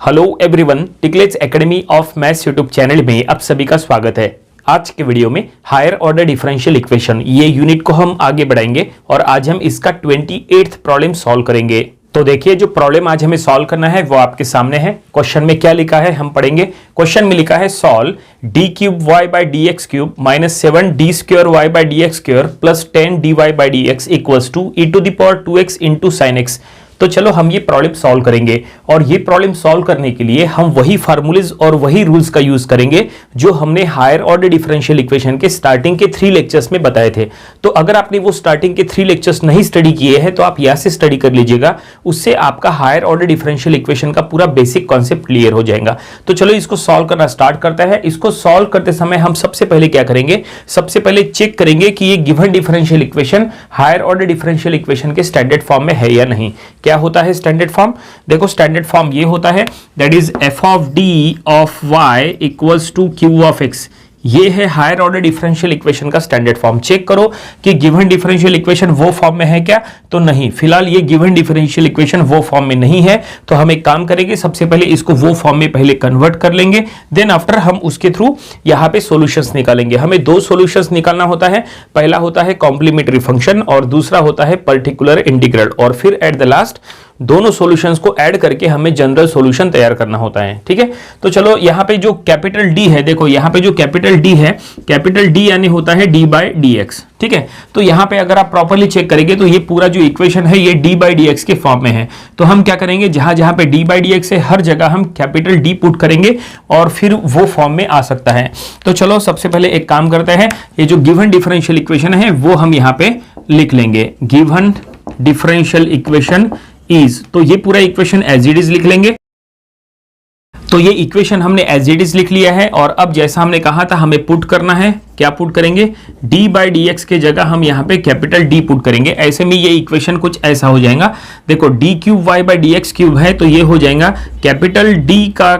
Hello everyone, Ticklets academy of maths YouTube channel में आप सभी का स्वागत है। आज के वीडियो में हायर ऑर्डर डिफरेंशियल इक्वेशन ये यूनिट को हम आगे बढ़ाएंगे और आज हम इसका 28th प्रॉब्लम सॉल्व करेंगे। तो देखिए, जो प्रॉब्लम आज हमें सॉल्व करना है वो आपके सामने है। क्वेश्चन में क्या लिखा है हम पढ़ेंगे। क्वेश्चन में लिखा है solve d cube y by d x cube minus 7 d square y by d x square plus 10 d y by d x equals to e to the power 2x into sine x. तो चलो हम ये problem solve करेंगे और ये problem solve करने के लिए हम वही फार्मूलेज और वही रूल्स का यूज करेंगे जो हमने हायर ऑर्डर डिफरेंशियल इक्वेशन के स्टार्टिंग के 3 लेक्चर्स में बताए थे। तो अगर आपने वो स्टार्टिंग के 3 लेक्चर्स नहीं स्टडी किए हैं तो आप यहां से स्टडी कर लीजिएगा, उससे आपका हायर ऑर्डर डिफरेंशियल इक्वेशन का पूरा बेसिक कॉन्सेप्ट क्लियर हो जाएगा। तो चलो इसको सॉल्व करना स्टार्ट करता है। इसको सॉल्व करते समय हम सबसे पहले क्या करेंगे, सबसे पहले चेक करेंगे कि ये given differential equation higher order differential equation के स्टैंडर्ड फॉर्म में है या नहीं। क्या होता है स्टैंडर्ड फॉर्म? देखो स्टैंडर्ड फॉर्म ये होता है, that is f of D of Y equals to Q of x. ये है हायर ऑर्डर डिफरेंशियल इक्वेशन का स्टैंडर्ड फॉर्म। चेक करो कि गिवन डिफरेंशियल इक्वेशन वो फॉर्म में है क्या, तो नहीं। फिलहाल ये गिवन डिफरेंशियल इक्वेशन वो फॉर्म में नहीं है, तो हम एक काम करेंगे, सबसे पहले इसको वो फॉर्म में पहले कन्वर्ट कर लेंगे, देन आफ्टर हम उसके थ्रू यहां पे सॉल्यूशंस निकालेंगे। हमें 2 सॉल्यूशंस निकालना होता है, पहला होता है कॉम्प्लीमेंट्री फंक्शन और दूसरा होता है पर्टिकुलर इंटीग्रल, और फिर एट द लास्ट दोनों सॉल्यूशंस को ऐड करके हमें जनरल सॉल्यूशन तैयार करना होता है। ठीक है, तो चलो यहाँ पे जो कैपिटल डी है, देखो यहाँ पे जो कैपिटल डी है, कैपिटल डी यानी होता है डी बाई डी एक्स। ठीक है, तो यहाँ पे अगर आप प्रॉपर्ली चेक करेंगे तो ये पूरा जो इक्वेशन है ये डी बाई डी एक्स के फॉर्म में है। तो हम क्या करेंगे, जहां जहां पे डी बाई डी एक्स है हर जगह हम कैपिटल डी पुट करेंगे और फिर वो फॉर्म में आ सकता है। तो चलो सबसे पहले एक काम करते हैं, ये जो गिवन डिफरेंशियल इक्वेशन है वो हम यहाँ पे लिख लेंगे। गिवन डिफरेंशियल इक्वेशन इज, तो ये पूरा इक्वेशन एज इट इज लिख लेंगे। तो ये इक्वेशन हमने एज इट इज लिख लिया है और अब जैसा हमने कहा था हमें पुट करना है, क्या पुट करेंगे, d बाई डी एक्स के जगह हम यहाँ पे कैपिटल D पुट करेंगे। ऐसे में ये इक्वेशन कुछ ऐसा हो जाएगा, देखो d cube y by d x cube है तो ये हो जाएगा कैपिटल D का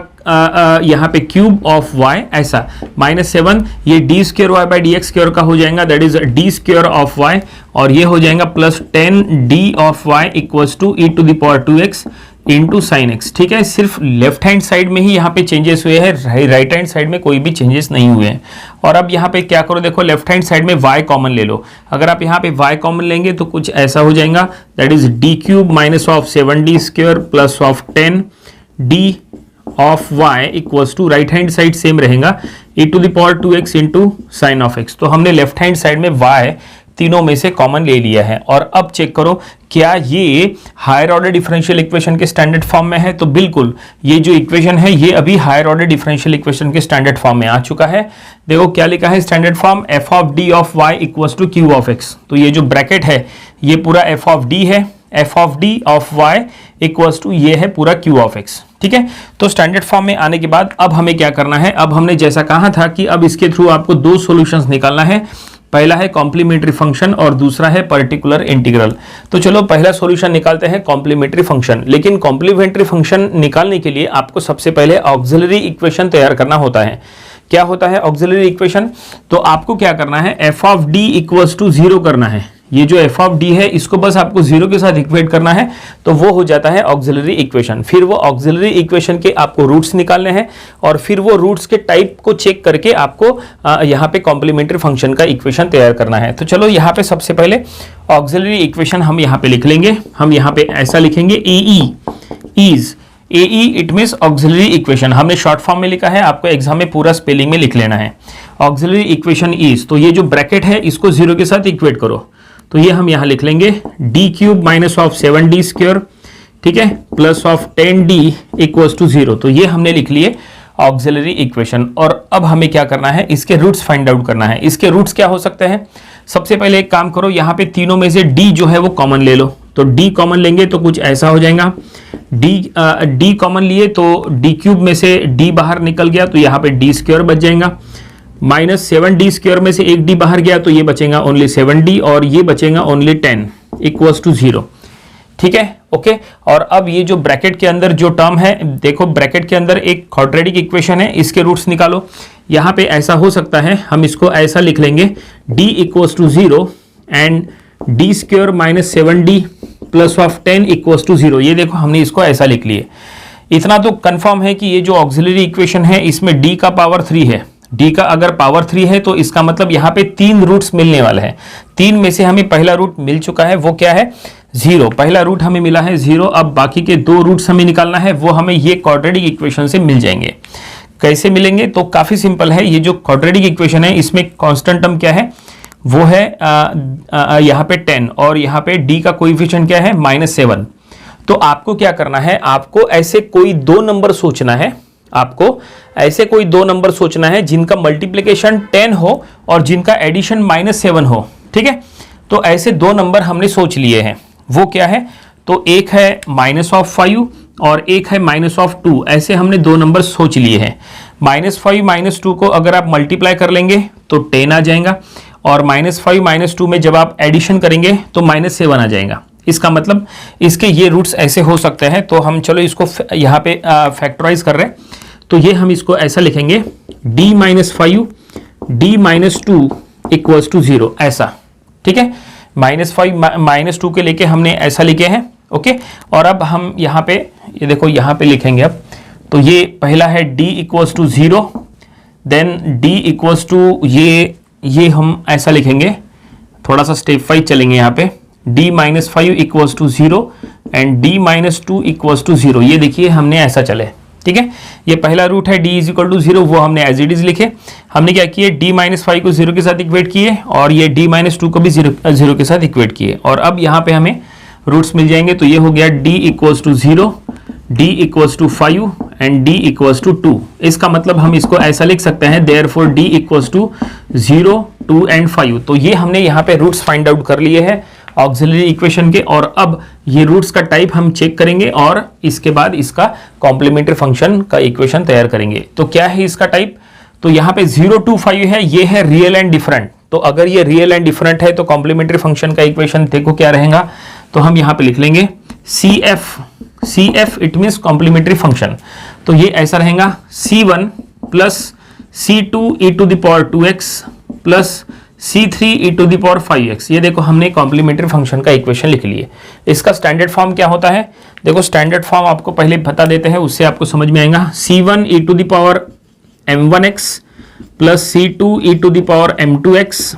यहाँ पे क्यूब ऑफ y, ऐसा -7 ये d square y by d x square का हो जाएगा, that is d square of y, और ये हो जाएगा plus 10 D of y equals to e to the power 2x into sine x. ठीक है, सिर्फ लेफ्ट हैंड साइड में ही यहाँ पे चेंजेस हुए हैं, राइट हैंड साइड में कोई भी चेंजेस नहीं हुए हैं। और अब यहाँ पे क्या करो, देखो लेफ्ट हैंड साइड में y कॉमन ले लो। अगर आप यहाँ पे y कॉमन लेंगे तो कुछ ऐसा हो जाएगा, that is D cube minus of 7d square plus of 10 D of y equals to, right hand side same रहेगा, e to the power 2x into sine of x। तो हमने लेफ्ट हैंड साइड में y तीनों में से common ले लिया है। और अब चेक करो क्या ये हायर ऑर्डर डिफरेंशियल इक्वेशन के स्टैंडर्ड फॉर्म में है, तो बिल्कुल ये जो इक्वेशन है ये अभी हायर ऑर्डर डिफरेंशियल इक्वेशन के स्टैंडर्ड फॉर्म में आ चुका है। देखो क्या लिखा है standard form, F of D of Y equals to Q of X. तो ये जो ब्रैकेट है ये पूरा एफ ऑफ डी है, F of D of Y equals to ये है पूरा क्यू ऑफ एक्स। ठीक है, तो स्टैंडर्ड फॉर्म में आने के बाद अब हमें क्या करना है, अब हमने जैसा कहा था कि अब इसके थ्रू आपको 2 सॉल्यूशंस निकालना है, पहला है कॉम्प्लीमेंट्री फंक्शन और दूसरा है पर्टिकुलर इंटीग्रल। तो चलो पहला सॉल्यूशन निकालते हैं कॉम्प्लीमेंट्री फंक्शन। लेकिन कॉम्प्लीमेंट्री फंक्शन निकालने के लिए आपको सबसे पहले ऑक्सिलरी इक्वेशन तैयार करना होता है। क्या होता है ऑक्सिलरी इक्वेशन? तो आपको क्या करना है, F of D equals to 0 करना है। ये जो एफ ऑफ डी है इसको बस आपको 0 के साथ इक्वेट करना है तो वो हो जाता है ऑक्सिलरी इक्वेशन। फिर वो ऑक्सिलरी इक्वेशन के आपको रूट्स निकालने हैं और फिर वो रूट्स के टाइप को चेक करके आपको यहाँ पे कॉम्प्लीमेंट्री फंक्शन का इक्वेशन तैयार करना है। तो चलो यहाँ पे सबसे पहले ऑक्सिलरी इक्वेशन हम यहाँ पे लिख लेंगे। हम यहाँ पे ऐसा लिखेंगे, AE it means auxiliary equation. हमने शॉर्ट फॉर्म में लिखा है, आपको एग्जाम में पूरा स्पेलिंग में लिख लेना है। ऑक्सिलरी इक्वेशन इज, तो ये जो ब्रैकेट है इसको 0 के साथ इक्वेट करो, तो ये हम यहां लिख लेंगे D cube minus of 7d square, ठीक है, plus of 10d equals to 0। तो ये हमने लिख लिए ऑक्सिलरी इक्वेशन। और अब हमें क्या करना है, इसके रूट्स फाइंड आउट करना है। इसके रूट्स क्या हो सकते हैं, सबसे पहले एक काम करो, यहाँ पे तीनों में से d जो है वो कॉमन ले लो। तो d कॉमन लेंगे तो कुछ ऐसा हो जाएगा, d कॉमन लिए तो d क्यूब में से d बाहर निकल गया तो यहाँ पे d स्क्वायर बच जाएगा, माइनस 7d स्क्वायर में से एक d बाहर गया तो ये बचेगा ओनली 7d और ये बचेगा ओनली 10 इक्वल्स टू 0। ठीक है, ओके। और अब ये जो ब्रैकेट के अंदर जो टर्म है, देखो ब्रैकेट के अंदर एक क्वाड्रेटिक इक्वेशन है, इसके रूट्स निकालो। यहाँ पे ऐसा हो सकता है, हम इसको ऐसा लिख लेंगे, d equals to 0 and d square minus 7d plus of 10 equals to 0। ये देखो हमने इसको ऐसा लिख लिए। इतना तो कंफर्म है कि ये जो ऑक्सिलरी इक्वेशन है इसमें d का पावर 3 है। d का अगर पावर 3 है तो इसका मतलब यहाँ पे 3 रूट्स मिलने वाले हैं। 3 में से हमें पहला रूट मिल चुका है, वो क्या है 0। पहला रूट हमें मिला है 0। अब बाकी के 2 रूट्स हमें निकालना है, वो हमें ये क्वाड्रेटिक इक्वेशन से मिल जाएंगे। कैसे मिलेंगे? तो काफी सिंपल है। ये जो क्वाड्रेटिक इक्वेशन है इसमें कांस्टेंट टर्म क्या है, वो है यहाँ पे 10 और यहाँ पे d का कोएफिशिएंट क्या है -7। तो आपको क्या करना है, आपको ऐसे कोई 2 नंबर सोचना है, आपको ऐसे कोई 2 नंबर सोचना है जिनका मल्टीप्लिकेशन 10 हो और जिनका एडिशन -7 हो। ठीक है, तो ऐसे 2 नंबर हमने सोच लिए हैं। वो क्या है? तो एक है -5 और एक है -2। ऐसे हमने 2 नंबर सोच लिए हैं। -5 -2 को अगर आप मल्टीप्लाई कर लेंगे तो 10 आ जाएगा और -5 -2 में जब आप एडिशन करेंगे तो -7 आ जाएगा। इसका मतलब इसके ये रूट्स ऐसे हो सकते हैं। तो हम चलो इसको यहाँ पे फैक्टराइज कर रहे हैं। तो ये हम इसको ऐसा लिखेंगे d - 2 इक्वल्स टू 0, ऐसा। ठीक है, -5 -2 के लेके हमने ऐसा लिखे हैं। ओके, और अब हम यहाँ पे ये देखो यहाँ पे लिखेंगे अब। तो ये पहला है d equals to 0, then d equals to ये हम ऐसा लिखेंगे, थोड़ा सा स्टेप वाइज चलेंगे यहाँ पे। d - 5 equals to 0 and d - 2 equals to 0। ये देखिए हमने ऐसा चले। ठीक है, ये पहला रूट है d = 0, वो हमने एज इट इज लिखे। हमने क्या किए, d - 5 को 0 के साथ इक्वेट किए और ये d - 2 को भी 0 के साथ इक्वेट किए और अब यहाँ पे हमें रूट्स मिल जाएंगे। तो ये हो गया d = 0, d = 5 एंड d = 2। इसका मतलब हम इसको ऐसा लिख सकते हैं, देयरफॉर d = 0, 2 एंड 5। तो ये हमने यहाँ पे रूट्स फाइंड आउट कर लिए हैं ऑक्सिलरी इक्वेशन के। और अब ये रूट्स का टाइप हम चेक करेंगे और इसके बाद इसका कॉम्प्लीमेंट्री फंक्शन का इक्वेशन तैयार करेंगे। तो क्या है इसका टाइप? तो यहाँ पे 0 2 5 है, ये है रियल एंड डिफरेंट। तो अगर ये रियल एंड डिफरेंट है तो कॉम्प्लीमेंट्री फंक्शन का इक्वेशन देखो क्या रहेगा। तो हम यहाँ पे लिख लेंगे CF it means complementary function. तो ये ऐसा रहेगा C1 plus C2 e⁻²x plus C3 e⁵x। ये देखो हमने कॉम्प्लीमेंट्री फंक्शन का इक्वेशन लिख लिए। इसका स्टैंडर्ड फॉर्म क्या होता है? देखो स्टैंडर्ड फॉर्म आपको पहले बता देते हैं, उससे आपको समझ में आएगा। C1 e⁻m1x plus C2 e⁻m2x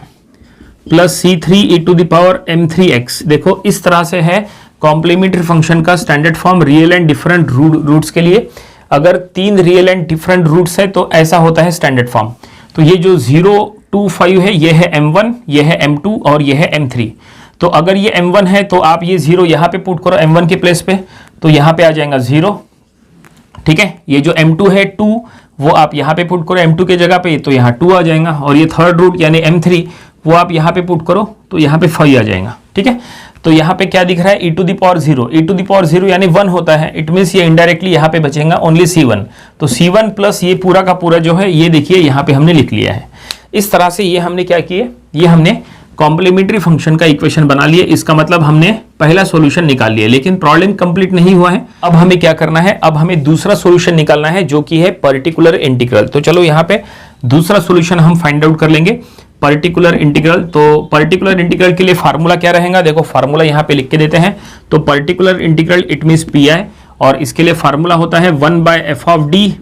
plus C3 e⁻m3x। देखो इस तरह से है कॉम्प्लीमेंट्री फंक्शन का standard form real and different roots के लिए। अगर 3 रियल एंड डिफरेंट रूट्स है तो ऐसा होता है स्टैंडर्ड फॉर्म। तो ये जो 0 2 5 है, ये है m1, ये है m2 और ये है m3। तो अगर ये m1 है तो आप ये 0 यहाँ पे पुट करो m1 के प्लेस पे, तो यहाँ पे आ जाएगा 0। ठीक है, ये जो m2 है 2, वो आप यहाँ पे पुट करो m2 के जगह पे, तो यहाँ 2 आ जाएगा। और ये थर्ड रूट यानी m3, वो आप यहाँ पे पुट करो तो यहाँ पे 5 आ जाएगा। ठीक है, तो यहाँ पे क्या दिख रहा है e⁻0 यानी 1 होता है। इट मीन्स ये इनडायरेक्टली यहाँ पे बचेगा ओनली C1। तो C1 प्लस ये पूरा का पूरा जो है ये देखिए यहाँ पे हमने लिख लिया है। इस तरह से ये हमने क्या किए, ये हमने कॉम्प्लीमेंट्री फंक्शन का इक्वेशन बना लिए। इसका मतलब हमने पहला सॉल्यूशन निकाल लिया, लेकिन प्रॉब्लम कंप्लीट नहीं हुआ है। अब हमें क्या करना है, अब हमें दूसरा सॉल्यूशन निकालना है जो कि है पर्टिकुलर इंटीग्रल। तो चलो यहाँ पे दूसरा सॉल्यूशन हम फाइंड आउट कर लेंगे, पर्टिकुलर इंटीग्रल। तो पर्टिकुलर इंटीग्रल के लिए फार्मूला क्या रहेगा, देखो फार्मूला यहाँ पे लिख के देते हैं। तो particular integral it means PI, और इसके लिए फार्मूला होता है 1/f(d)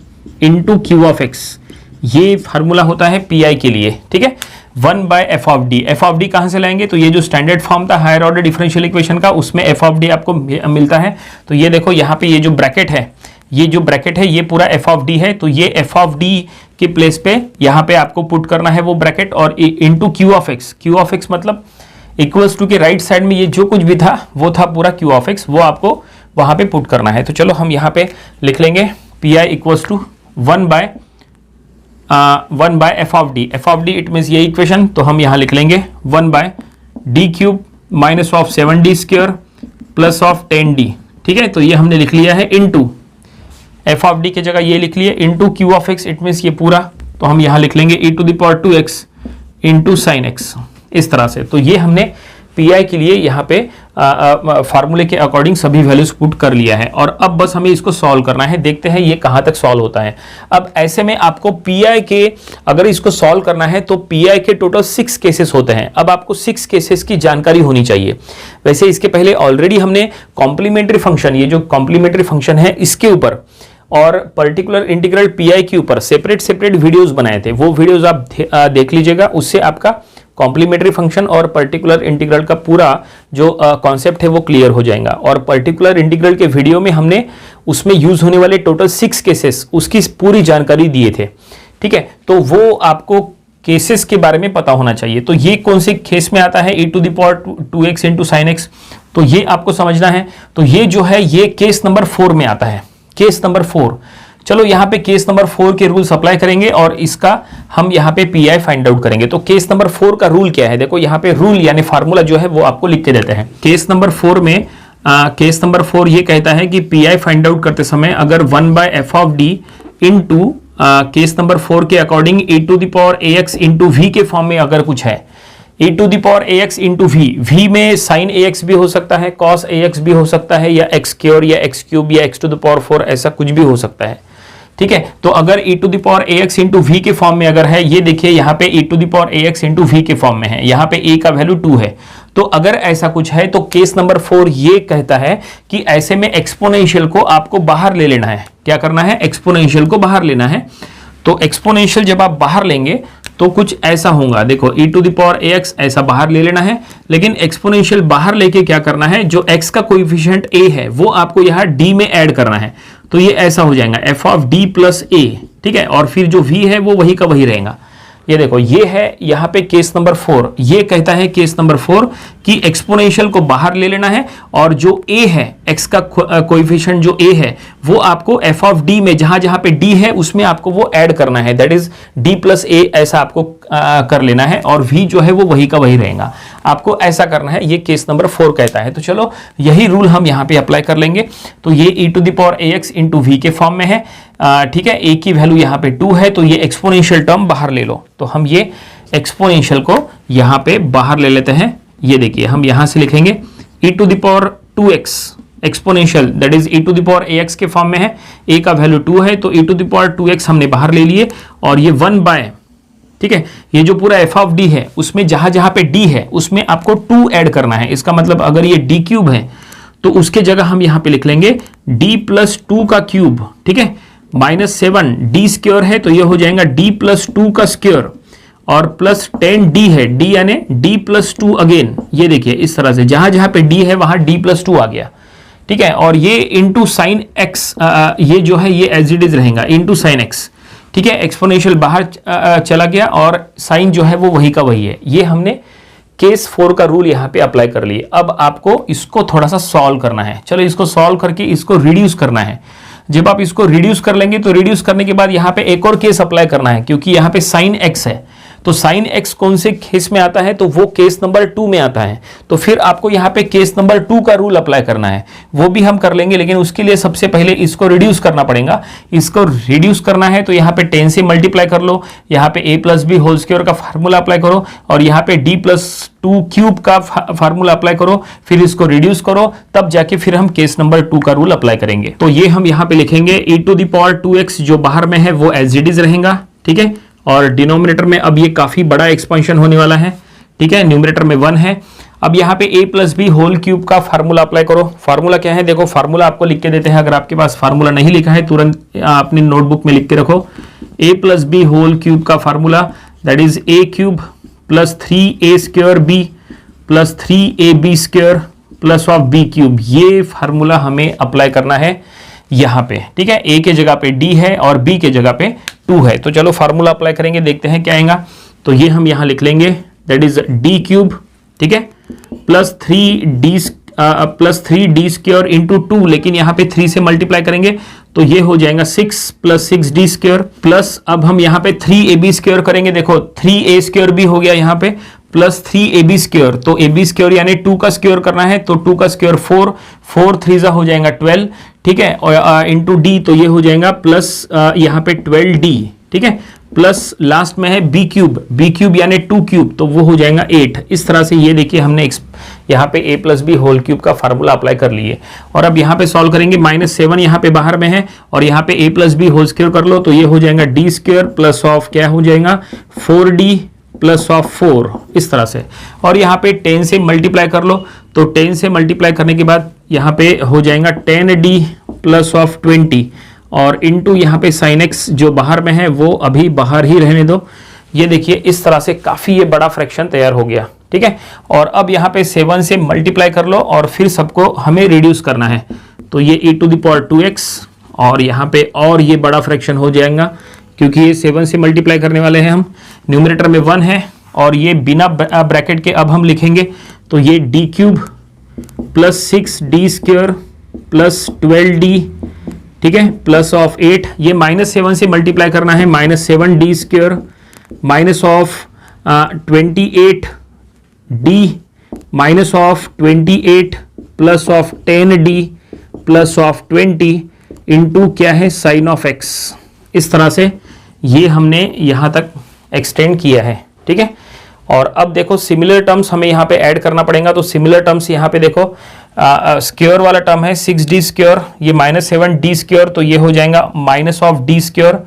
* q(x). ये फार्मूला होता है PI के लिए। ठीक है, 1/f(d). f(d) कहाँ से लाएंगे, तो ये जो स्टैंडर्ड फॉर्म था हायर ऑर्डर डिफरेंशियल इक्वेशन का, उसमें f(d) आपको मिलता है। तो ये देखो यहाँ पे ये जो ब्रैकेट है, ये पूरा f(d) है। तो ये f(d) के प्लेस पे यहाँ पे आपको पुट करना है वो ब्रैकेट, और इंटू q(x) मतलब इक्वल्स टू के राइट साइड में ये जो कुछ भी था वो था पूरा q(x), वो आपको वहाँ पे पुट करना है। तो चलो हम यहाँ पे लिख लेंगे PI equals to 1/f(d). f(d) it means ये इक्वेशन, तो हम यहाँ लिख लेंगे 1/d³ - 7d² प्लस 10d। ठीक है, तो ये हमने लिख लिया है इंटू f(d) की जगह ये लिख लिए इंटू q(x), इट मीन्स ये पूरा। तो हम यहाँ लिख लेंगे e⁻²x इंटू sin x, इस तरह से। तो ये हमने पी आई के लिए यहाँ पे फार्मूले के अकॉर्डिंग सभी वैल्यूज पुट कर लिया है और अब बस हमें इसको सॉल्व करना है। देखते हैं ये कहाँ तक सॉल्व होता है। अब ऐसे में आपको पी आई के अगर इसको सॉल्व करना है तो पी आई के टोटल 6 केसेस होते हैं। अब आपको 6 केसेस की जानकारी होनी चाहिए। वैसे इसके पहले ऑलरेडी हमने कॉम्प्लीमेंट्री फंक्शन, ये जो कॉम्प्लीमेंट्री फंक्शन है इसके ऊपर और पर्टिकुलर इंटीग्रल पीआई के ऊपर सेपरेट वीडियोस बनाए थे। वो वीडियोस आप देख लीजिएगा, उससे आपका कॉम्प्लीमेंट्री फंक्शन और पर्टिकुलर इंटीग्रल का पूरा जो कॉन्सेप्ट है वो क्लियर हो जाएगा। और पर्टिकुलर इंटीग्रल के वीडियो में हमने उसमें यूज होने वाले टोटल 6 केसेस उसकी पूरी जानकारी दिए थे। ठीक है, तो वो आपको केसेस के बारे में पता होना चाहिए। तो ये कौन से केस में आता है, e⁻²x इंटू साइन एक्स, तो ये आपको समझना है। तो ये जो है ये केस नंबर 4 में आता है, केस नंबर 4। चलो यहाँ पे केस नंबर 4 के रूल्स अप्लाई करेंगे और इसका हम यहाँ पे पी आई फाइंड आउट करेंगे। तो केस नंबर 4 का रूल क्या है, देखो यहाँ पे रूल यानी फार्मूला जो है वो आपको लिख के देते हैं। केस नंबर 4 में केस नंबर 4 ये कहता है कि पी आई फाइंड आउट करते समय अगर 1/f(d) इंटू केस नंबर 4 के अकॉर्डिंग e⁻ax इंटू वी के फॉर्म में अगर कुछ है, e⁻ax इंटू वी में साइन ax भी हो सकता है, cos ax भी हो सकता है, या x² या x³ या x⁴ ऐसा कुछ भी हो सकता है। ठीक है, तो अगर e⁻ax इंटू वी के फॉर्म में अगर है, ये देखिए यहाँ पे e⁻ax इंटू वी के फॉर्म में है, यहाँ पे a का वैल्यू 2 है। तो अगर ऐसा कुछ है तो केस नंबर 4 ये कहता है कि ऐसे में एक्सपोनेंशियल को आपको बाहर ले लेना है। क्या करना है, एक्सपोनेंशियल को बाहर लेना है। तो एक्सपोनेंशियल जब आप बाहर लेंगे तो कुछ ऐसा होगा, देखो e⁻ax ऐसा बाहर ले लेना है, लेकिन एक्सपोनेंशियल बाहर लेके क्या करना है, जो x का कोएफिशिएंट a है वो आपको यहाँ d में ऐड करना है। तो ये ऐसा हो जाएगा f(d + a), ठीक है, और फिर जो v है वो वही का वही रहेगा। ये देखो ये है यहाँ पे केस नंबर 4, ये कहता है केस नंबर 4 कि एक्सपोनेंशियल को बाहर ले लेना है और जो a है, x का कोएफिशिएंट जो a है वो आपको f(d) में जहां जहां पे d है उसमें आपको वो ऐड करना है, दैट इज d + a ऐसा आपको कर लेना है और v जो है वो वही का वही रहेगा। आपको ऐसा करना है, ये केस नंबर 4 कहता है। तो चलो यही रूल हम यहाँ पे अप्लाई कर लेंगे। तो ये e⁻ax इंटू वी के फॉर्म में है, ठीक है, a की वैल्यू यहाँ पे 2 है, तो ये एक्सपोनेंशियल टर्म बाहर ले लो। तो हम ये एक्सपोनेंशियल को यहाँ पे बाहर ले लेते हैं। ये देखिए हम यहाँ से लिखेंगे e⁻2x exponential, that is e⁻ax के फॉर्म में है, a का वैल्यू 2 है, तो e⁻2x हमने बाहर ले लिए और ये 1/, ठीक है, ये जो पूरा f(d) है उसमें जहां जहां पे d है उसमें आपको 2 ऐड करना है। इसका मतलब अगर ये d³ है तो उसके जगह हम यहाँ पे लिख लेंगे d + 2 का क्यूब, ठीक है, -7 d² है तो ये हो जाएगा d + 2 का स्क्वायर और +10d है, d यानी d + 2 अगेन। ये देखिए इस तरह से जहां जहां पे d है वहां d + 2 आ गया, ठीक है, और ये इंटू साइन एक्स, ये जो है ये एज इट इज रहेगा इंटू साइन एक्स, ठीक है, एक्सपोनेंशियल बाहर चला गया और साइन जो है वो वही का वही है। ये हमने केस 4 का रूल यहाँ पे अप्लाई कर लिए। अब आपको इसको थोड़ा सा सॉल्व करना है। चलो इसको सॉल्व करके इसको रिड्यूस करना है। जब आप इसको रिड्यूस कर लेंगे तो रिड्यूस करने के बाद यहाँ पे एक और केस अप्लाई करना है, क्योंकि यहाँ पे साइन एक्स है। तो साइन एक्स कौन से केस में आता है, तो वो केस नंबर 2 में आता है। तो फिर आपको यहाँ पे केस नंबर 2 का रूल अप्लाई करना है, वो भी हम कर लेंगे, लेकिन उसके लिए सबसे पहले इसको रिड्यूस करना पड़ेगा। इसको रिड्यूस करना है तो यहाँ पे 10 से मल्टीप्लाई कर लो, यहाँ पे a + b होल स्क्वायर का फार्मूला अप्लाई करो और यहाँ पे d + 2 क्यूब का फार्मूला अप्लाई करो, फिर इसको रिड्यूस करो, तब जाके फिर हम केस नंबर 2 का रूल अप्लाई करेंगे। तो ये हम यहाँ पे लिखेंगे e⁻2x जो बाहर में है वो एज इट इज रहेगा, ठीक है, और डिनोमिनेटर में अब ये काफी बड़ा एक्सपेंशन होने वाला है, ठीक है, न्यूमरेटर में 1 है। अब यहाँ पे a + b होल क्यूब का फार्मूला अप्लाई करो। फार्मूला क्या है, देखो फार्मूला आपको लिख के देते हैं, अगर आपके पास फार्मूला नहीं लिखा है तुरंत अपनी नोटबुक में लिख के रखो। a + b होल क्यूब का formula that is a³ + 3a² b + 3ab² + b³, ये फार्मूला हमें अप्लाई करना है यहाँ पे, ठीक है, a के जगह पे d है और b के जगह पे 2 है। तो चलो फार्मूला अप्लाई करेंगे, देखते हैं क्या आएगा। तो ये हम यहाँ लिख लेंगे दैट इज d³, ठीक है, + 3d² इंटू 2, लेकिन यहाँ पे 3 से मल्टीप्लाई करेंगे तो ये हो जाएगा 6 + 6d² प्लस अब हम यहाँ पे 3ab² करेंगे। देखो 3a² भी हो गया यहाँ पे प्लस 3ab², तो ab² यानी 2 का स्क्वायर करना है, तो 2 का स्क्वायर 4, 4 3 हो जाएगा 12, ठीक है, और इंटू d तो ये हो जाएगा प्लस यहाँ पे 12d, ठीक है, प्लस लास्ट में है बी क्यूब यानी 2 क्यूब, तो वो हो जाएगा 8। इस तरह से ये देखिए हमने यहाँ पे a plus B whole cube का फार्मूला अप्लाई कर लिए। और अब यहाँ पे सॉल्व करेंगे, -7 यहाँ पे बाहर में है और यहाँ पे a plus B whole square कर लो तो ये हो जाएगा d स्क्वायर प्लस ऑफ क्या हो जाएगा 4d प्लस ऑफ 4, इस तरह से। और यहाँ पे 10 से मल्टीप्लाई कर लो तो 10 से मल्टीप्लाई करने के बाद यहाँ पे हो जाएगा 10d प्लस ऑफ 20 और इनटू यहाँ पे sin x जो बाहर में है वो अभी बाहर ही रहने दो। ये देखिए इस तरह से काफी ये बड़ा फ्रैक्शन तैयार हो गया, ठीक है। और अब यहाँ पे 7 से मल्टीप्लाई कर लो और फिर सबको हमें रिड्यूस करना है, तो ये e⁻²x और यहाँ पे और ये बड़ा फ्रैक्शन हो जाएगा क्योंकि ये 7 से मल्टीप्लाई करने वाले हैं हम। न्यूमरेटर में 1 है और ये बिना ब्रैकेट के अब हम लिखेंगे तो ये d³ plus 6d square plus 12d, ठीक है, प्लस ऑफ 8। ये -7 से मल्टीप्लाई करना है, -7d square minus of 28d minus of 28 plus of 10d plus of 20 into क्या है साइन ऑफ x। इस तरह से ये हमने यहाँ तक एक्सटेंड किया है, ठीक है। और अब देखो सिमिलर टर्म्स हमें यहाँ पे ऐड करना पड़ेगा, तो सिमिलर टर्म्स यहाँ पे देखो स्क्वायर वाला टर्म है 6d स्क्वायर, ये -7d स्क्वायर तो ये हो जाएगा माइनस ऑफ d स्क्वायर,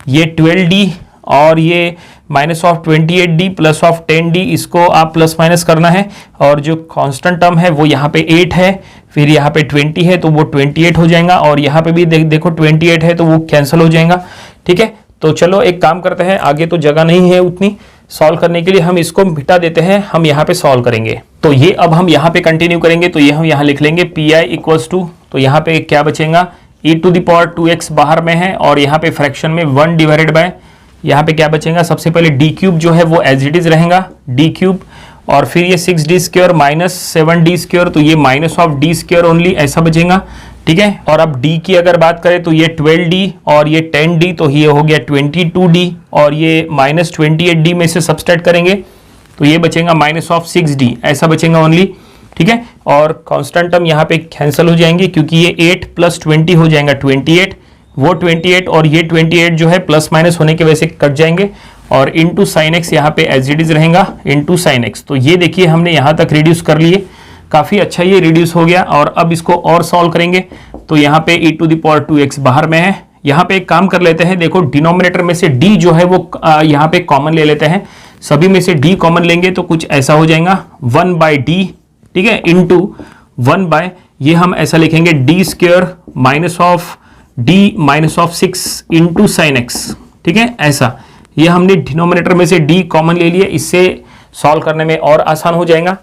ये 12d और ये minus of 28d plus of 10d, इसको आप प्लस माइनस करना है। और जो कांस्टेंट टर्म है वो यहाँ पे 8 है, फिर यहाँ पे 20 है तो वो 28 हो जाएगा और यहाँ पे भी देखो 28 है तो वो कैंसिल हो जाएगा, ठीक है। तो चलो एक काम करते हैं, आगे तो जगह नहीं है उतनी सॉल्व करने के लिए, हम इसको मिटा देते हैं, हम यहाँ पे सॉल्व करेंगे। तो ये अब हम यहाँ पे कंटिन्यू करेंगे, तो ये हम यहाँ लिख लेंगे pi इक्वल्स टू, तो यहाँ पे क्या बचेगा e⁻²x बाहर में है और यहाँ पे फ्रैक्शन में 1 डिवाइडेड बाय यहाँ पे क्या बचेगा, सबसे पहले d³ जो है वो एज इट इज रहेगा d³ और फिर ये 6d square minus 7d square, तो ये minus of d square only ऐसा बचेगा, ठीक है। और अब d की अगर बात करें तो ये 12d और ये 10d, तो ये हो गया 22d और ये माइनस 28d में से सबट्रैक्ट करेंगे तो ये बचेगा माइनस ऑफ 6d, ऐसा बचेगा ओनली, ठीक है। और कांस्टेंट टर्म यहाँ पे कैंसिल हो जाएंगे क्योंकि ये 8 प्लस 20 हो जाएगा 28, वो 28 और ये 28 जो है प्लस माइनस होने की वजह से कट जाएंगे और इनटू साइन एक्स यहाँ पे एज इट इज रहेगा इनटू साइन एक्स। तो ये देखिए हमने यहाँ तक रिड्यूस कर लिए, काफी अच्छा ये रिड्यूस हो गया। और अब इसको और सॉल्व करेंगे तो यहाँ पे e⁻²x बाहर में है, यहाँ पे एक काम कर लेते हैं, देखो डिनोमिनेटर में से d जो है वो यहाँ पे कॉमन ले लेते हैं, सभी में से d कॉमन लेंगे तो कुछ ऐसा हो जाएगा 1/d, ठीक है, इंटू 1/ ये हम ऐसा लिखेंगे d square minus of d minus of 6 into sine x, ठीक है, ऐसा। ये हमने डिनोमिनेटर में से d कॉमन ले लिए, इससे सॉल्व करने में और आसान हो जाएगा।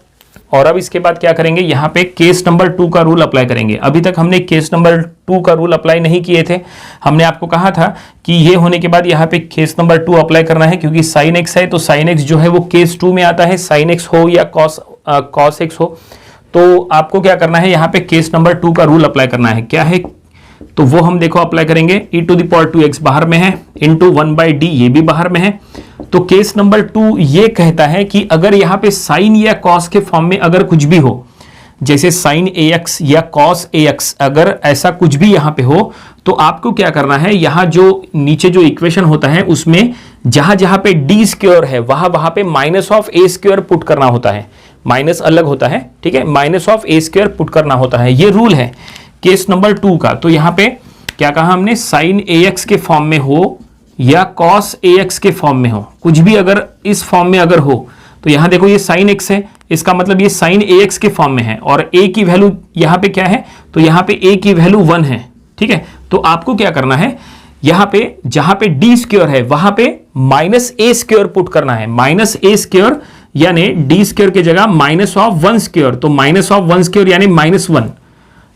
और अब इसके बाद क्या करेंगे, यहाँ पे केस नंबर 2 का रूल अप्लाई करेंगे। अभी तक हमने केस नंबर 2 का रूल अप्लाई नहीं किए थे, हमने आपको कहा था कि ये होने के बाद यहाँ पे केस नंबर 2 अप्लाई करना है, क्योंकि साइन एक्स है तो साइन एक्स जो है वो केस 2 में आता है, साइन एक्स हो या कॉस एक्स हो। तो आपको क्या करना है, यहाँ पे केस नंबर 2 का रूल अप्लाई करना है। क्या है, तो वो हम देखो अप्लाई करेंगे, e⁻²x बाहर में है इंटू 1/d ये भी बाहर में है। तो केस नंबर 2 ये कहता है कि अगर यहाँ पे साइन या कॉस के फॉर्म में अगर कुछ भी हो, जैसे साइन ax या कॉस ax, अगर ऐसा कुछ भी यहाँ पे हो तो आपको क्या करना है, यहाँ जो नीचे जो इक्वेशन होता है उसमें जहां जहां पे d स्क्वायर है वहां पे minus of a square put करना होता है, माइनस अलग होता है, ठीक है, minus of a square put करना होता है, ये रूल है केस नंबर 2 का। तो यहाँ पे क्या कहा हमने, साइन ax के फॉर्म में हो या कॉस ax के फॉर्म में हो, कुछ भी अगर इस फॉर्म में अगर हो, तो यहाँ देखो ये साइन x है, इसका मतलब ये साइन ax के फॉर्म में है और a की वैल्यू यहाँ पे क्या है, तो यहाँ पे a की वैल्यू 1 है, ठीक है। तो आपको क्या करना है, यहाँ पे जहां पे d स्क्वायर है वहां पे माइनस a स्क्वायर पुट करना है, माइनस a स्क्वायर यानी d स्क्वायर की जगह माइनस ऑफ 1 स्क्वायर, तो माइनस ऑफ 1 स्क्वायर यानी -1।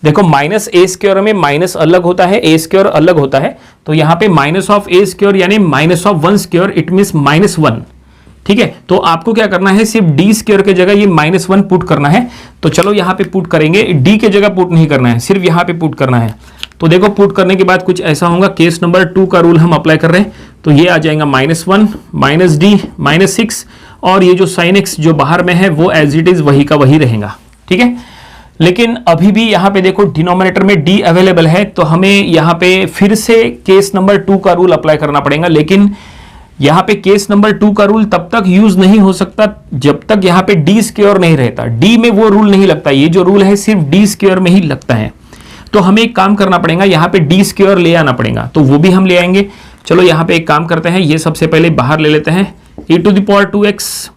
देखो माइनस ए स्क्वायर में माइनस अलग होता है, ए स्क्वायर अलग होता है, तो यहाँ पे माइनस ऑफ ए स्क्वायर यानी minus of 1 square, it means -1, ठीक है। तो आपको क्या करना है, सिर्फ डी स्क्वायर की जगह ये -1 पुट करना है। तो चलो यहाँ पे पुट करेंगे, डी की जगह पुट नहीं करना है, सिर्फ यहाँ पे पुट करना है। तो देखो पुट करने के बाद कुछ ऐसा होगा, केस नंबर 2 का रूल हम अप्लाई कर रहे हैं, तो ये आ जाएगा -1 माइनस डी माइनस 6 और ये जो साइन एक्स जो बाहर में है वो एज इट इज वही का वही रहेगा, ठीक है। लेकिन अभी भी यहाँ पे देखो डिनोमिनेटर में d अवेलेबल है, तो हमें यहाँ पे फिर से केस नंबर 2 का रूल अप्लाई करना पड़ेगा। लेकिन यहाँ पे केस नंबर 2 का रूल तब तक यूज नहीं हो सकता जब तक यहाँ पे डी स्क्वायर नहीं रहता। डी में वो रूल नहीं लगता, ये जो रूल है सिर्फ डी स्क्वायर में ही लगता है। तो हमें एक काम करना पड़ेगा, यहाँ पे डी स्क्वायर ले आना पड़ेगा, तो वो भी हम ले आएंगे। चलो यहाँ पे एक काम करते हैं, ये सबसे पहले बाहर ले लेते हैं, e⁻²x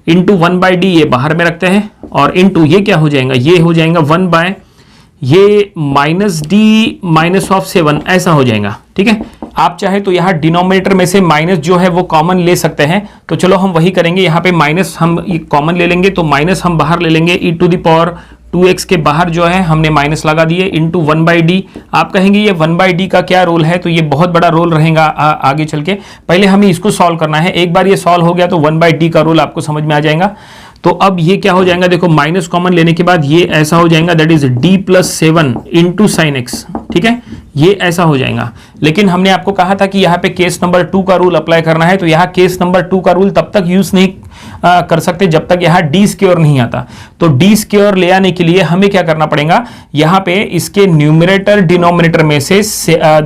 इंटू 1/d ये बाहर में रखते हैं, और इंटू ये क्या हो जाएगा, ये हो जाएगा 1/ ये -d-7 ऐसा हो जाएगा। ठीक है, आप चाहे तो यहाँ डिनोमिनेटर में से माइनस जो है वो कॉमन ले सकते हैं, तो चलो हम वही करेंगे। यहाँ पे माइनस हम कॉमन ले लेंगे, तो माइनस हम बाहर ले लेंगे, e⁻² के बाहर जो है हमने माइनस लगा दिए, इंटू 1/d। आप कहेंगे ये 1/d का क्या रोल है, तो ये बहुत बड़ा रोल रहेगा आगे चल के। पहले हमें इसको सॉल्व करना है, एक बार ये सॉल्व हो गया तो 1/d का रोल आपको समझ में आ जाएगा। तो अब ये क्या हो जाएगा, देखो माइनस कॉमन लेने के बाद ये ऐसा हो जाएगा, that is d+7 into sine x. ठीक है, ये ऐसा हो जाएगा। लेकिन हमने आपको कहा था कि यहाँ पे केस नंबर 2 का रूल अप्लाई करना है, तो यहाँ केस नंबर 2 का रूल तब तक यूज नहीं कर सकते जब तक यहाँ डी स्क्वायर नहीं आता। तो डी स्क्वायर ले आने के लिए हमें क्या करना पड़ेगा, यहाँ पे इसके न्यूमरेटर डिनोमिनेटर में से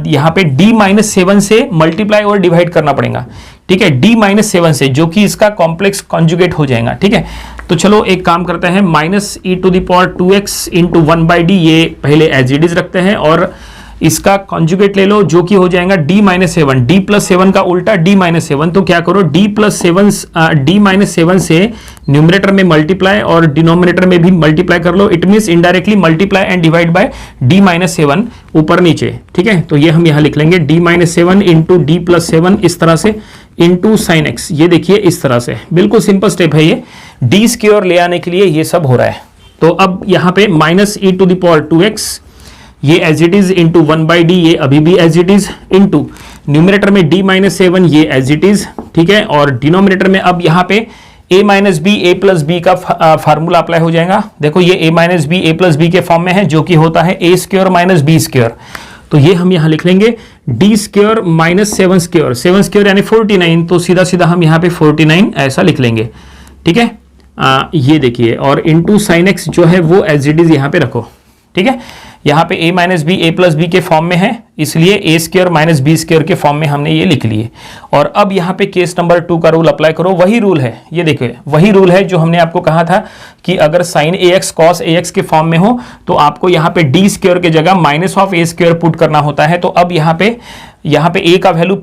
यहाँ पे d-7 से मल्टीप्लाई और डिवाइड करना पड़ेगा। ठीक है, d-7 से, जो कि इसका कॉम्प्लेक्स कॉन्जुगेट हो जाएगा। ठीक है, तो चलो एक काम करते हैं, -e⁻²x इंटू 1/d ये पहले एज इट इज रखते हैं, और इसका कॉन्जुगेट ले लो जो कि हो जाएगा d-7। d+7 का उल्टा d-7, तो क्या करो d+7 से न्यूमरेटर में मल्टीप्लाई और डिनोमिनेटर में भी मल्टीप्लाई कर लो। It means indirectly multiply and divide by d-7 ऊपर नीचे। ठीक है, तो ये हम यहाँ लिख लेंगे d-7 इंटू d+7 इस तरह से, इंटू साइन एक्स। ये देखिए इस तरह से, बिल्कुल सिंपल स्टेप है ये। डी स्क्वायर ले आने के लिए ये सब हो रहा है। तो अब यहाँ पे -e⁻²x ये as it is into 1/d ये अभी भी as it is, into numerator में d-7 ये एज इट इज। ठीक है, और डिनोमिनेटर में अब यहाँ पे a-b का फार्मूला अप्लाई हो जाएगा। देखो ये a-b के फॉर्म में है, जो कि होता है a² - b²। तो ये हम यहाँ लिख लेंगे d² - 7² यानी 49, तो सीधा सीधा हम यहाँ पे 49 ऐसा लिख लेंगे। ठीक है, ये देखिए, और इंटू साइन एक्स जो है वो एज इट इज यहाँ पे रखो। ठीक है, यहाँ पे a-b के फॉर्म में है, इसलिए a² - b² के फॉर्म में हमने ये लिख लिए। और अब यहाँ पे केस नंबर 2 का रूल अप्लाई करो, वही रूल है, ये देखिए वही रूल है जो हमने आपको कहा था कि अगर sin ax cos ax के फॉर्म में हो तो आपको यहाँ पे d² के जगह -a² पुट करना होता है। तो अब यहाँ पे a का वैल्यू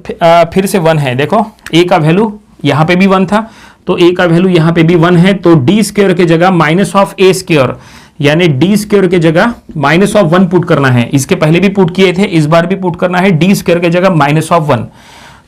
फिर से 1 है। देखो a का वैल्यू यहाँ पे भी 1 था, तो a का वैल्यू यहाँ पे भी 1 है, तो d² के जगह -a² यानी d² के जगह -1 पुट करना है। इसके पहले भी पुट किए थे, इस बार भी पुट करना है d² के जगह -1।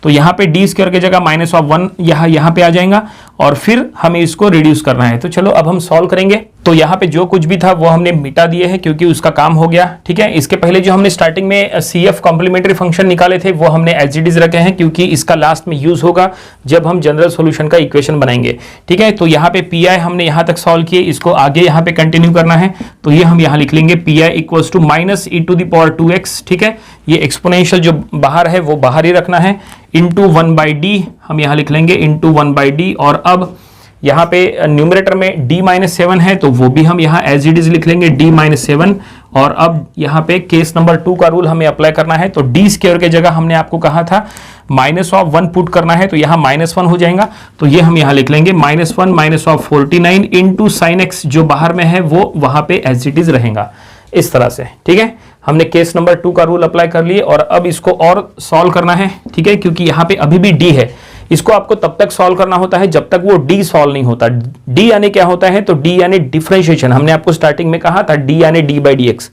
तो यहाँ पे d² के जगह -1 यहाँ पे आ जाएगा, और फिर हमें इसको रिड्यूस करना है। तो चलो अब हम सॉल्व करेंगे। तो यहाँ पे जो कुछ भी था वो हमने मिटा दिए है, क्योंकि उसका काम हो गया। ठीक है, इसके पहले जो हमने स्टार्टिंग में CF कॉम्प्लीमेंट्री फंक्शन निकाले थे वो हमने एज इट इज रखे हैं, क्योंकि इसका लास्ट में यूज होगा जब हम जनरल सॉल्यूशन का इक्वेशन बनाएंगे। ठीक है, तो यहाँ पे PI हमने यहाँ तक सॉल्व किए, इसको आगे यहाँ पे कंटिन्यू करना है। तो ये हम यहाँ लिख लेंगे PI इक्वल्स टू -e⁻²x। ठीक है, ये एक्सपोनेंशियल जो बाहर है वो बाहर ही रखना है, इंटू 1/d हम यहाँ लिख लेंगे, इंटू 1/d। और अब यहाँ पे न्यूमरेटर में d-7 है, तो वो भी हम यहाँ एज इट इज लिख लेंगे d-7। और अब यहाँ पे केस नंबर 2 का रूल हमें अप्लाई करना है, तो d² के जगह हमने आपको कहा था -1 पुट करना है, तो यहाँ -1 हो जाएगा। तो ये हम यहाँ लिख लेंगे -1 - 49 इंटू साइन एक्स, जो बाहर में है वो वहाँ पे एज इट इज रहेगा इस तरह से। ठीक है, हमने केस नंबर 2 का रूल अप्लाई कर लिए, और अब इसको और सॉल्व करना है। ठीक है, क्योंकि यहाँ पे अभी भी d है, इसको आपको तब तक सॉल्व करना होता है जब तक वो d सॉल्व नहीं होता। d यानी क्या होता है, तो d यानी डिफरेंशिएशन। हमने आपको स्टार्टिंग में कहा था d यानी d/dx।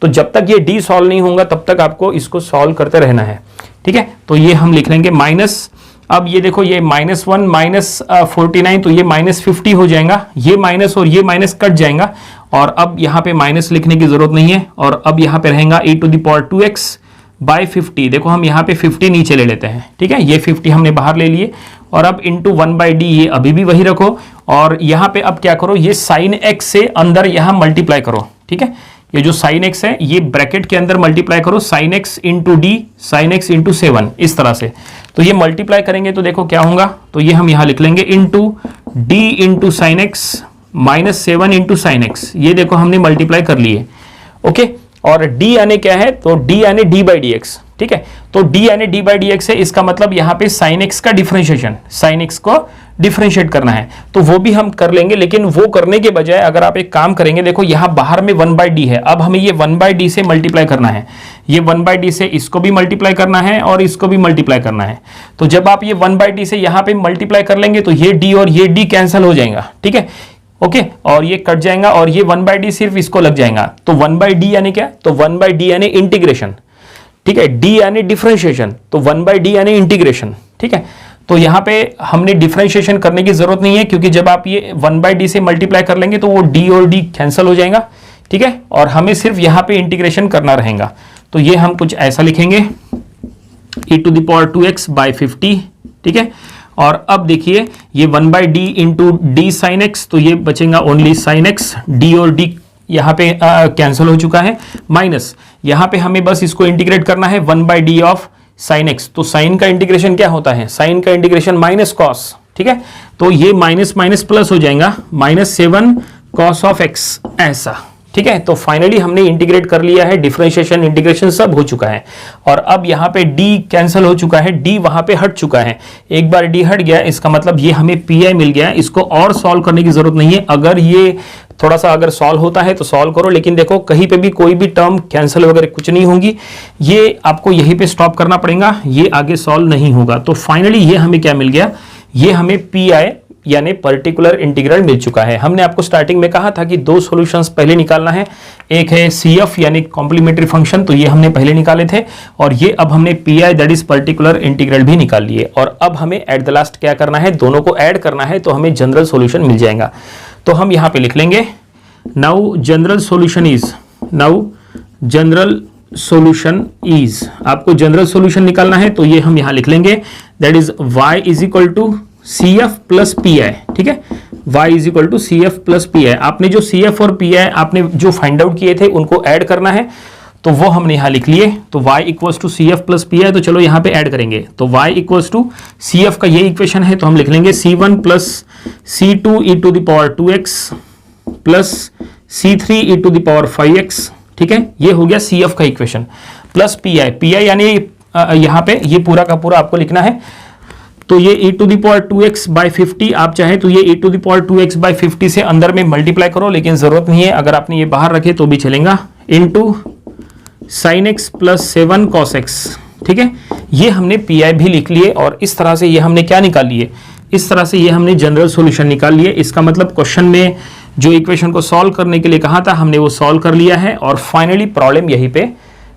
तो जब तक ये d सॉल्व नहीं होगा तब तक आपको इसको सॉल्व करते रहना है। ठीक है, तो ये हम लिख लेंगे माइनस, अब ये देखो ये -1 - 49, तो ये -50 हो जाएगा। ये माइनस और ये माइनस कट जाएगा, और अब यहाँ पे माइनस लिखने की जरूरत नहीं है, और अब यहाँ पे रहेगा e⁻²x बाय 50। देखो हम यहाँ पे 50 नीचे ले लेते हैं। ठीक है, ये 50 हमने बाहर ले लिए, और अब इंटू 1/d ये अभी भी वही रखो, और यहाँ पे अब क्या करो, ये साइन एक्स से अंदर यहाँ मल्टीप्लाई करो। ठीक है, ये जो साइन एक्स है ये ब्रैकेट के अंदर मल्टीप्लाई करो, sine x into d, sine x into 7 इस तरह से। तो ये मल्टीप्लाई करेंगे तो देखो क्या होगा, तो ये हम यहाँ लिख लेंगे into d into sine x -7 into sine x. ये देखो हमने मल्टीप्लाई कर लिए। ओके, और d यानी क्या है, तो d यानी d/dx। ठीक है। तो d यानी d बाई डी एक्स है, इसका मतलब यहाँ पे साइन एक्स का डिफरेंशिएशन, साइन एक्स को डिफरेंशिएट करना है, तो वो भी हम कर लेंगे। लेकिन वो करने के बजाय अगर आप एक काम करेंगे, देखो यहाँ बाहर में 1/d है, अब हमें ये 1/d से मल्टीप्लाई करना है, ये 1/d से इसको भी मल्टीप्लाई करना है और इसको भी मल्टीप्लाई करना है। तो जब आप ये 1/d से यहाँ पे मल्टीप्लाई कर लेंगे तो ये d और ये d कैंसिल हो जाएगा, ठीक है, ओके, और ये कट जाएगा और ये 1/d सिर्फ इसको लग जाएगा। तो 1/d यानी क्या, तो 1/d यानी इंटीग्रेशन, ठीक है, d यानी डिफरेंशिएशन, तो 1/d यानी इंटीग्रेशन, ठीक है। तो यहाँ पे हमने डिफरेंशिएशन करने की जरूरत नहीं है, क्योंकि जब आप ये 1/d से मल्टीप्लाई कर लेंगे तो वो d और d कैंसिल हो जाएगा, ठीक है, और हमें सिर्फ यहाँ पे इंटीग्रेशन करना रहेगा। तो ये हम कुछ ऐसा लिखेंगे e⁻²x बाई 50, ठीक है। और अब देखिए ये 1/d into D sign x, तो ये बचेगा ओनली साइन एक्स, d और d यहाँ पे कैंसिल हो चुका है, माइनस यहाँ पे हमें बस इसको इंटीग्रेट करना है 1/d ऑफ साइन एक्स। तो साइन का इंटीग्रेशन क्या होता है, साइन का इंटीग्रेशन माइनस कॉस, ठीक है। तो ये माइनस माइनस प्लस हो जाएगा, -7 cos ऑफ x, ऐसा, ठीक है। तो फाइनली हमने इंटीग्रेट कर लिया है, डिफरेंशिएशन इंटीग्रेशन सब हो चुका है। और अब यहाँ पे d कैंसिल हो चुका है, d वहां पे हट चुका है, एक बार d हट गया, इसका मतलब ये हमें pi मिल गया। इसको और सॉल्व करने की जरूरत नहीं है, अगर ये थोड़ा सा अगर सॉल्व होता है तो सॉल्व करो, लेकिन देखो कहीं पे भी कोई भी टर्म कैंसिल वगैरह कुछ नहीं होंगी, ये आपको यहीं पे स्टॉप करना पड़ेगा, ये आगे सॉल्व नहीं होगा। तो फाइनली ये हमें क्या मिल गया, ये हमें pi यानी पर्टिकुलर इंटीग्रल मिल चुका है। हमने आपको स्टार्टिंग में कहा था कि दो सॉल्यूशंस पहले निकालना है, एक है CF यानी कॉम्प्लीमेंट्री फंक्शन, तो ये हमने पहले निकाले थे, और ये अब हमने PI that is particular integral भी निकाल लिए। और अब हमें एट द लास्ट क्या करना है, दोनों को ऐड करना है, तो हमें जनरल सॉल्यूशन मिल जाएगा। तो हम यहाँ पे लिख लेंगे now general solution is, now general solution is, आपको जनरल सॉल्यूशन निकालना है, तो ये हम यहाँ लिख लेंगे that is y is equal to CF plus PI, ठीक है, y is equal to CF plus PI। आपने जो CF और PI आपने जो फाइंड आउट किए थे उनको ऐड करना है, तो वो हमने यहाँ लिख लिए। तो y equals to CF plus PI, तो चलो यहाँ पे ऐड करेंगे। तो y इक्वल्स टू CF का ये इक्वेशन है, तो हम लिख लेंगे C1 plus C2 e⁻²x plus C3 e⁻5x, ठीक है, ये हो गया CF का इक्वेशन, प्लस PI यानी यहाँ पे ये पूरा का पूरा आपको लिखना है। तो ये e⁻²x बाई 50, आप चाहे तो ये e⁻²x बाई 50 से अंदर में मल्टीप्लाई करो, लेकिन जरूरत नहीं है, अगर आपने ये बाहर रखे तो भी चलेगा, into sine x plus 7 cos x, ठीक है। ये हमने PI भी लिख लिए, और इस तरह से ये हमने क्या निकाल लिए, इस तरह से ये हमने जनरल सॉल्यूशन निकाल लिए। इसका मतलब क्वेश्चन में जो इक्वेशन को सॉल्व करने के लिए कहा था हमने वो सॉल्व कर लिया है, और फाइनली प्रॉब्लम यहीं पे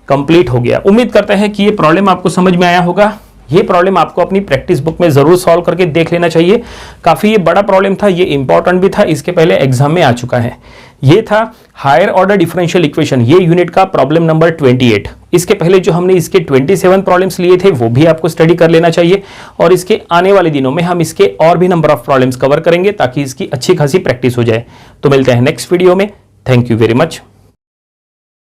कंप्लीट हो गया। उम्मीद करते हैं कि ये प्रॉब्लम आपको समझ में आया होगा। ये प्रॉब्लम आपको अपनी प्रैक्टिस बुक में जरूर सॉल्व करके देख लेना चाहिए, काफी ये बड़ा प्रॉब्लम था, ये इंपॉर्टेंट भी था, इसके पहले एग्जाम में आ चुका है। ये था हायर ऑर्डर डिफरेंशियल इक्वेशन, ये यूनिट का प्रॉब्लम नंबर 28। इसके पहले जो हमने इसके 27 प्रॉब्लम्स लिए थे वो भी आपको स्टडी कर लेना चाहिए, और इसके आने वाले दिनों में हम इसके और भी नंबर ऑफ प्रॉब्लम्स कवर करेंगे ताकि इसकी अच्छी खासी प्रैक्टिस हो जाए। तो मिलते हैं नेक्स्ट वीडियो में, थैंक यू वेरी मच।